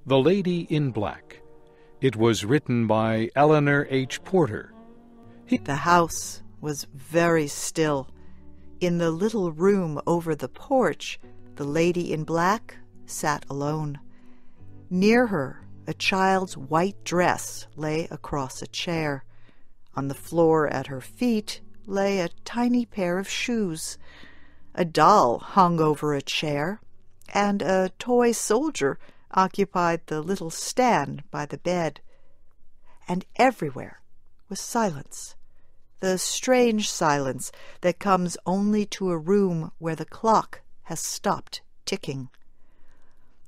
The Lady in Black. It was written by Eleanor H. Porter. The house was very still. In the little room over the porch, the Lady in Black sat alone. Near her, a child's white dress lay across a chair. On the floor at her feet lay a tiny pair of shoes. A doll hung over a chair, and a toy soldier occupied the little stand by the bed. And everywhere was silence, the strange silence that comes only to a room where the clock has stopped ticking.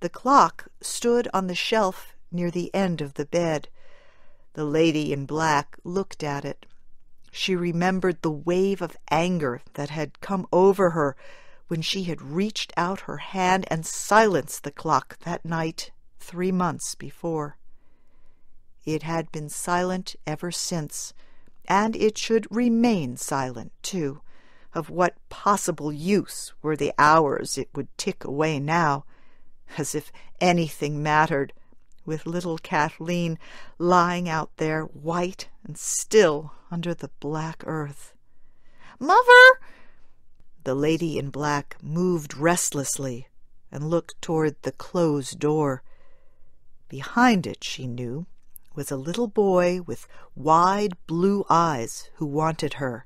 The clock stood on the shelf near the end of the bed. The Lady in Black looked at it. She remembered the wave of anger that had come over her when she had reached out her hand and silenced the clock that night 3 months before. It had been silent ever since, and it should remain silent, too. Of what possible use were the hours it would tick away now? As if anything mattered, with little Kathleen lying out there white and still under the black earth. "Mother!" The Lady in Black moved restlessly and looked toward the closed door. Behind it, she knew, was a little boy with wide blue eyes who wanted her.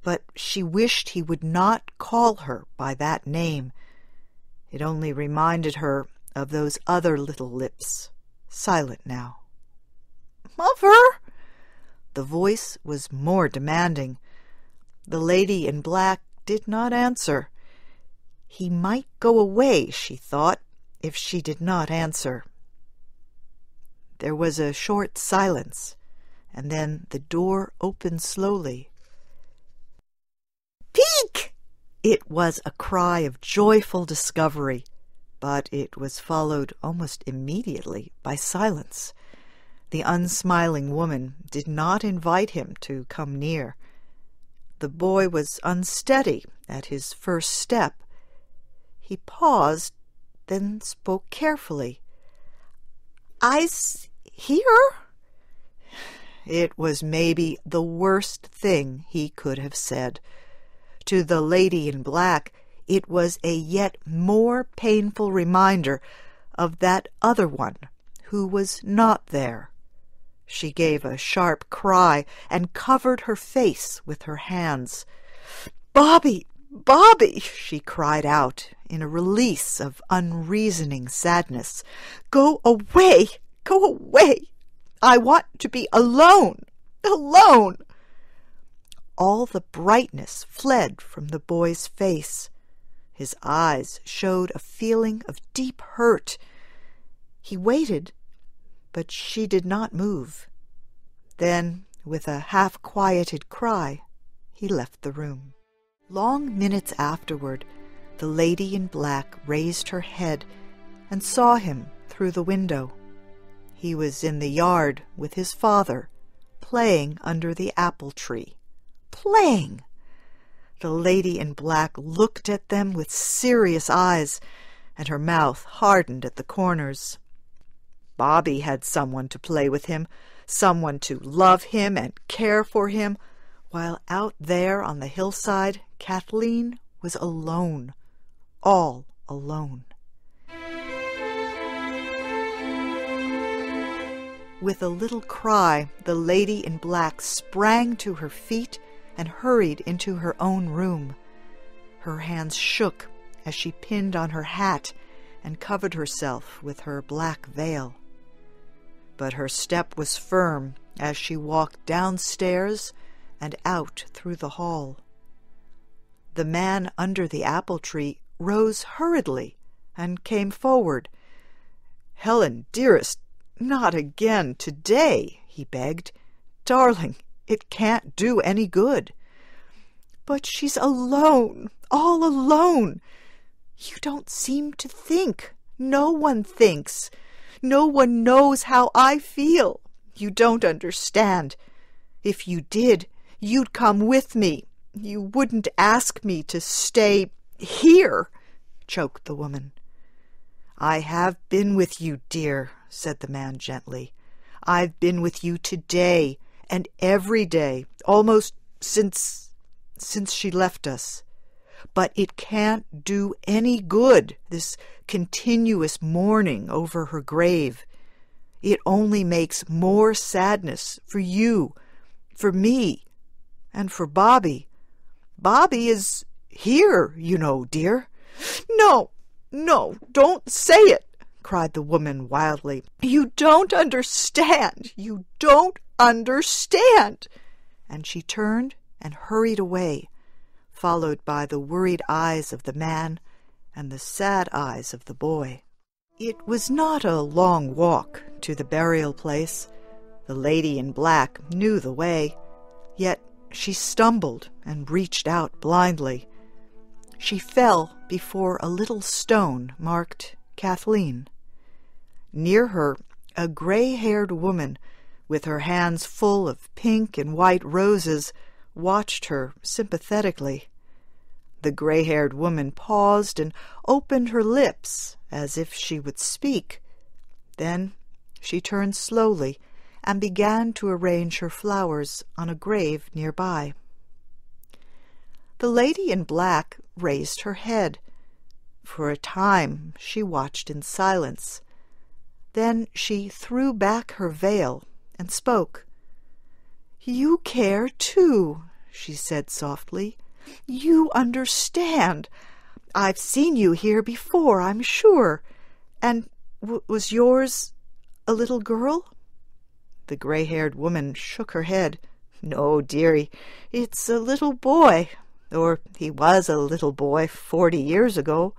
But she wished he would not call her by that name. It only reminded her of those other little lips, silent now. "Mother!" The voice was more demanding. The Lady in Black did not answer. He might go away, she thought, if she did not answer. There was a short silence, and then the door opened slowly. "Peek!" It was a cry of joyful discovery, but it was followed almost immediately by silence. The unsmiling woman did not invite him to come near. The boy was unsteady at his first step. He paused, then spoke carefully. "I's here?" It was maybe the worst thing he could have said. To the Lady in Black, it was a yet more painful reminder of that other one who was not there. She gave a sharp cry and covered her face with her hands. "Bobby! Bobby!" she cried out in a release of unreasoning sadness. "Go away! Go away! I want to be alone! Alone!" All the brightness fled from the boy's face. His eyes showed a feeling of deep hurt. He waited, but she did not move. Then, with a half-quieted cry, he left the room. Long minutes afterward, the Lady in Black raised her head and saw him through the window. He was in the yard with his father, playing under the apple tree. Playing! The Lady in Black looked at them with serious eyes, and her mouth hardened at the corners. Bobby had someone to play with him, someone to love him and care for him, while out there on the hillside, Kathleen was alone, all alone. With a little cry, the Lady in Black sprang to her feet and hurried into her own room. Her hands shook as she pinned on her hat and covered herself with her black veil. But her step was firm as she walked downstairs and out through the hall. The man under the apple tree rose hurriedly and came forward. "Helen, dearest, not again today," he begged. "Darling, it can't do any good." "But she's alone, all alone. You don't seem to think. No one thinks. No one knows how I feel. You don't understand. If you did, you'd come with me. You wouldn't ask me to stay here," choked the woman. "I have been with you, dear," said the man gently. "I've been with you today and every day, almost since she left us. But it can't do any good, this continuous mourning over her grave. It only makes more sadness for you, for me, and for Bobby. Bobby is here, you know, dear." "No, no, don't say it," cried the woman wildly. "You don't understand. You don't understand." And she turned and hurried away, followed by the worried eyes of the man and the sad eyes of the boy. It was not a long walk to the burial place. The lady in black knew the way, yet she stumbled and reached out blindly. She fell before a little stone marked Kathleen. Near her, a gray-haired woman, with her hands full of pink and white roses, watched her sympathetically. The gray-haired woman paused and opened her lips as if she would speak. Then she turned slowly and began to arrange her flowers on a grave nearby. The lady in black raised her head. For a time she watched in silence. Then she threw back her veil and spoke. "You care too," she said softly. "You understand. I've seen you here before, I'm sure. And was yours a little girl?" The gray-haired woman shook her head. "No, dearie, it's a little boy. Or he was a little boy 40 years ago."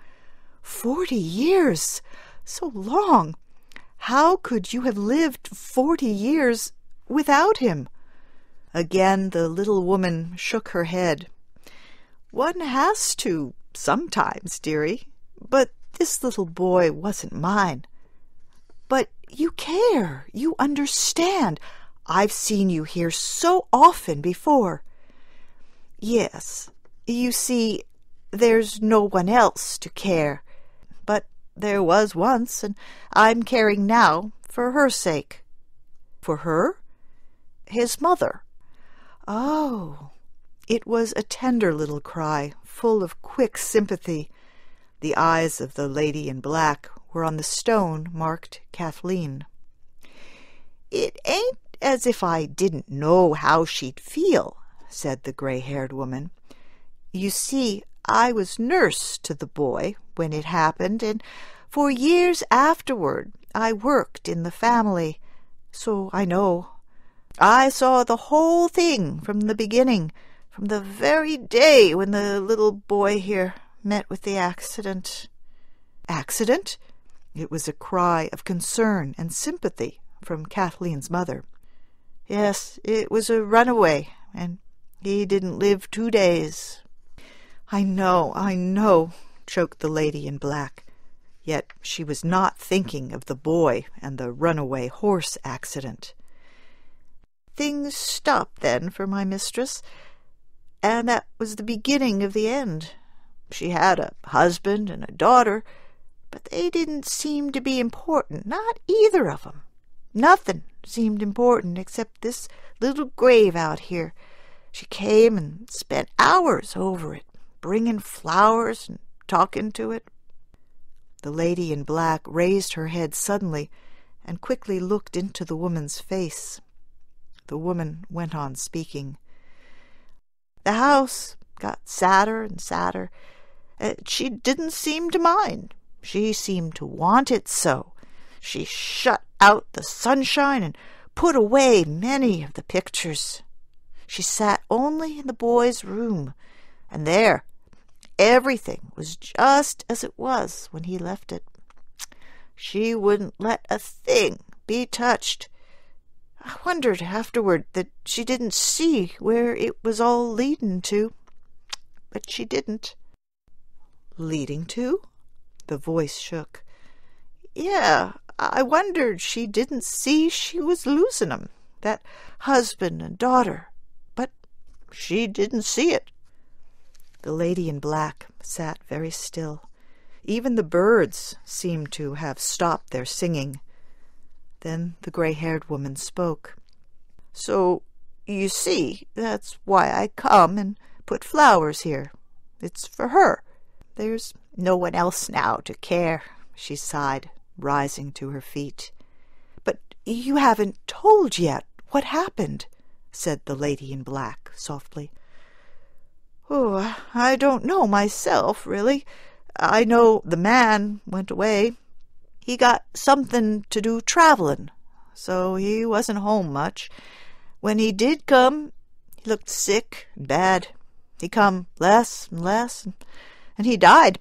"40 years? So long! How could you have lived 40 years without him?" Again the little woman shook her head. "One has to, sometimes, dearie. But this little boy wasn't mine." "But you care. You understand. I've seen you here so often before." "Yes. You see, there's no one else to care. But there was once, and I'm caring now for her sake." "For her?" "His mother." "Oh." It was a tender little cry, full of quick sympathy. The eyes of the lady in black were on the stone marked Kathleen. "It ain't as if I didn't know how she'd feel," said the gray-haired woman. "You see, I was nurse to the boy when it happened, and for years afterward I worked in the family, so I know. I saw the whole thing from the beginning, from the very day when the little boy here met with the accident." "Accident?" It was a cry of concern and sympathy from Kathleen's mother. "Yes, it was a runaway, and he didn't live 2 days." I know," choked the lady in black. Yet she was not thinking of the boy and the runaway horse accident. "Things stopped then for my mistress, and that was the beginning of the end. She had a husband and a daughter, but they didn't seem to be important, not either of 'em. Nothing seemed important except this little grave out here. She came and spent hours over it, bringing flowers and talking to it." The lady in black raised her head suddenly and quickly looked into the woman's face. The woman went on speaking. "The house got sadder and sadder. She didn't seem to mind. She seemed to want it so. She shut out the sunshine and put away many of the pictures. She sat only in the boy's room, and there everything was just as it was when he left it. She wouldn't let a thing be touched. I wondered afterward that she didn't see where it was all leading to, but she didn't." "Leading to?" The voice shook. "Yeah, I wondered she didn't see she was losing 'em, that husband and daughter, but she didn't see it." The lady in black sat very still. Even the birds seemed to have stopped their singing. Then the gray-haired woman spoke. "So, you see, that's why I come and put flowers here. It's for her. There's no one else now to care," she sighed, rising to her feet. "But you haven't told yet what happened," said the lady in black softly. "Oh, I don't know myself, really. I know the man went away. He got something to do travelin', so he wasn't home much. When he did come, he looked sick and bad. He come less and less, and he died.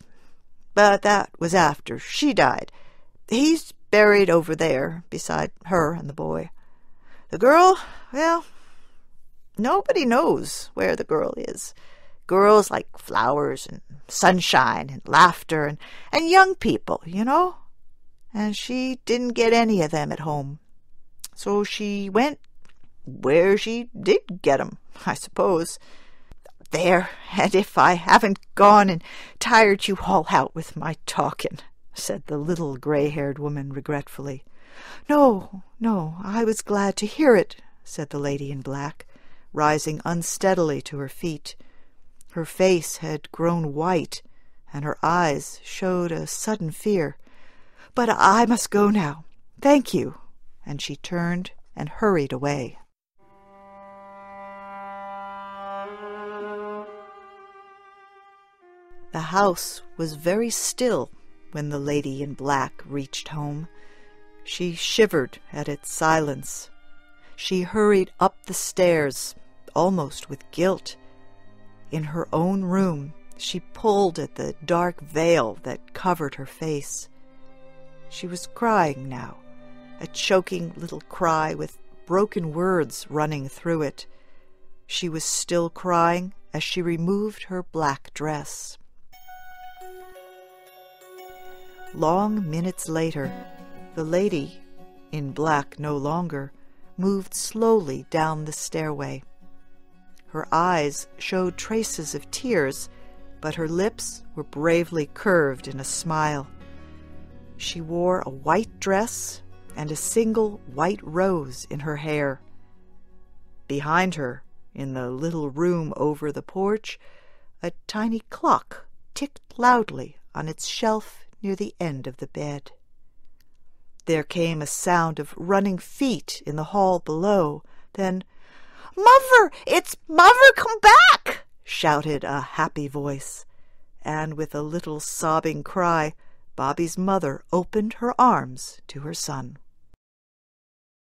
But that was after she died. He's buried over there beside her and the boy. The girl, well, nobody knows where the girl is. Girls like flowers and sunshine and laughter and young people, you know. And she didn't get any of them at home. So she went where she did get 'em, I suppose. There, and if I haven't gone and tired you all out with my talking," said the little gray-haired woman regretfully. No, I was glad to hear it," said the lady in black, rising unsteadily to her feet. Her face had grown white, and her eyes showed a sudden fear. "But I must go now. Thank you," and she turned and hurried away. The house was very still when the lady in black reached home. She shivered at its silence. She hurried up the stairs, almost with guilt. In her own room, she pulled at the dark veil that covered her face. She was crying now, a choking little cry with broken words running through it. She was still crying as she removed her black dress. Long minutes later, the lady, in black no longer, moved slowly down the stairway. Her eyes showed traces of tears, but her lips were bravely curved in a smile. She wore a white dress and a single white rose in her hair. Behind her, in the little room over the porch, a tiny clock ticked loudly on its shelf near the end of the bed. There came a sound of running feet in the hall below. Then, "Mother! It's Mother come back!" shouted a happy voice. And with a little sobbing cry, Bobby's mother opened her arms to her son.